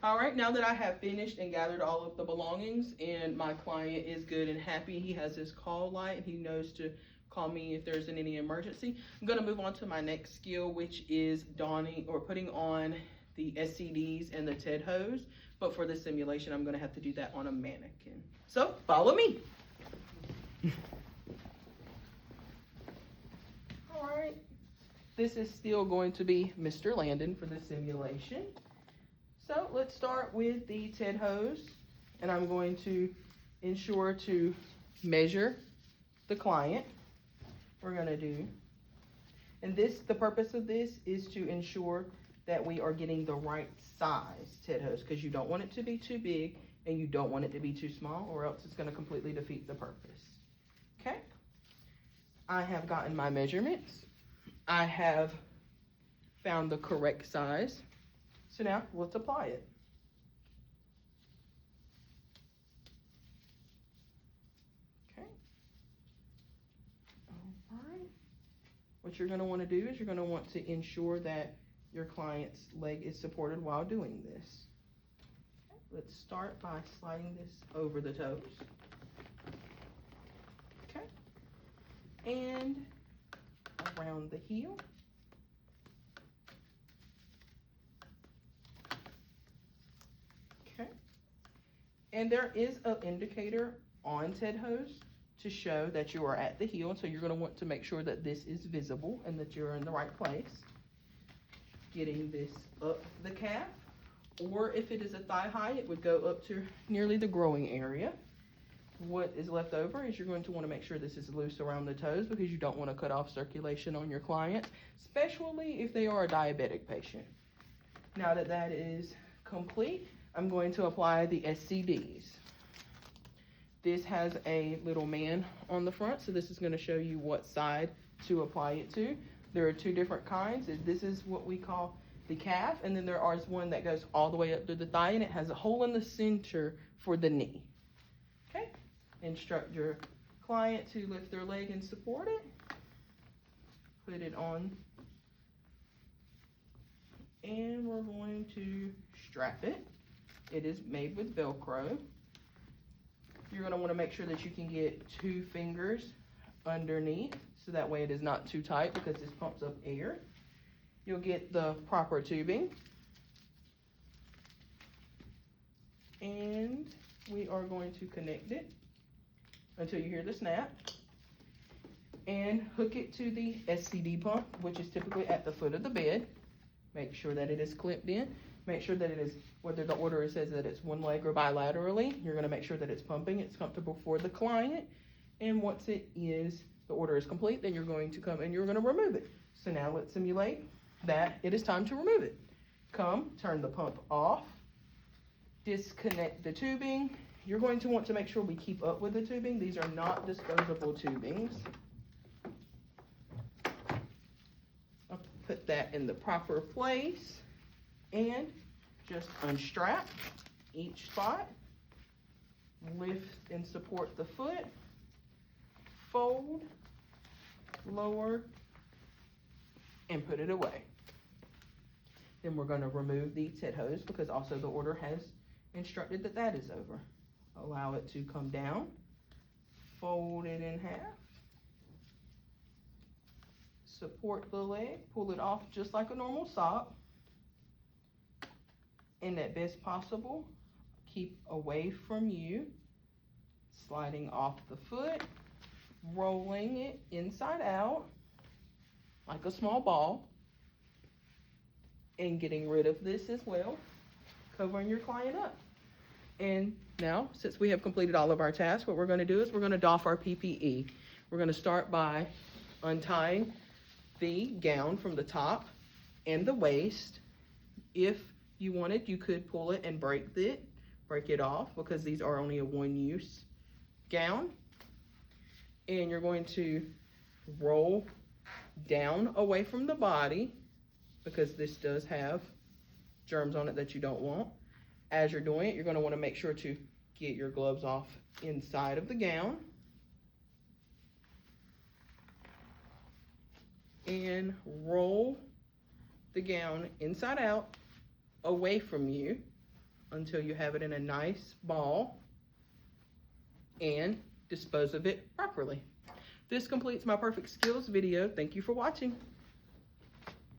All right, now that I have finished and gathered all of the belongings and my client is good and happy, he has his call light and he knows to call me if there's any emergency. I'm gonna move on to my next skill, which is donning or putting on the SCDs and the TED hose. But for the simulation, I'm gonna have to do that on a mannequin. So follow me. All right, this is still going to be Mr. Landon for the simulation. So let's start with the TED hose, and I'm going to ensure to measure the client. We're gonna do, and the purpose of this is to ensure that we are getting the right size TED hose, because you don't want it to be too big and you don't want it to be too small, or else it's gonna completely defeat the purpose. Okay, I have gotten my measurements. I have found the correct size. So now let's apply it. Okay. All right. What you're going to want to do is you're going to want to ensure that your client's leg is supported while doing this. Okay. Let's start by sliding this over the toes. Okay. And around the heel. And there is an indicator on TED hose to show that you are at the heel. So you're going to want to make sure that this is visible and that you're in the right place. Getting this up the calf, or if it is a thigh high, it would go up to nearly the growing area. What is left over is you're going to want to make sure this is loose around the toes, because you don't want to cut off circulation on your client, especially if they are a diabetic patient. Now that that is complete, I'm going to apply the SCDs. This has a little man on the front, so this is going to show you what side to apply it to. There are two different kinds. This is what we call the calf, and then there is one that goes all the way up to the thigh, and it has a hole in the center for the knee. Okay, instruct your client to lift their leg and support it. Put it on, and we're going to strap it. It is made with Velcro. You're going to want to make sure that you can get 2 fingers underneath, so that way it is not too tight, because this pumps up air. You'll get the proper tubing. And we are going to connect it until you hear the snap. And hook it to the SCD pump, which is typically at the foot of the bed. Make sure that it is clipped in. Make sure that it is, whether the order says that it's one leg or bilaterally, you're going to make sure that it's pumping, it's comfortable for the client. And once it is, the order is complete, then you're going to come and you're going to remove it. So now let's simulate that it is time to remove it. Come, turn the pump off, disconnect the tubing. You're going to want to make sure we keep up with the tubing. These are not disposable tubings. I'll put that in the proper place. And just unstrap each spot, lift and support the foot, fold, lower, and put it away. Then we're going to remove the TED hose, because also the order has instructed that that is over. Allow it to come down, fold it in half, support the leg, pull it off just like a normal sock. And at best possible, keep away from you, sliding off the foot, rolling it inside out like a small ball, and getting rid of this as well, covering your client up. And now, since we have completed all of our tasks, what we're going to do is we're going to doff our PPE. We're going to start by untying the gown from the top and the waist. If you wanted, you could pull it and break it off, because these are only a one-use gown. And you're going to roll down away from the body, because this does have germs on it that you don't want. As you're doing it, you're going to want to make sure to get your gloves off inside of the gown. And roll the gown inside out away from you, until you have it in a nice ball and dispose of it properly. This completes my Perfect Skills video. Thank you for watching.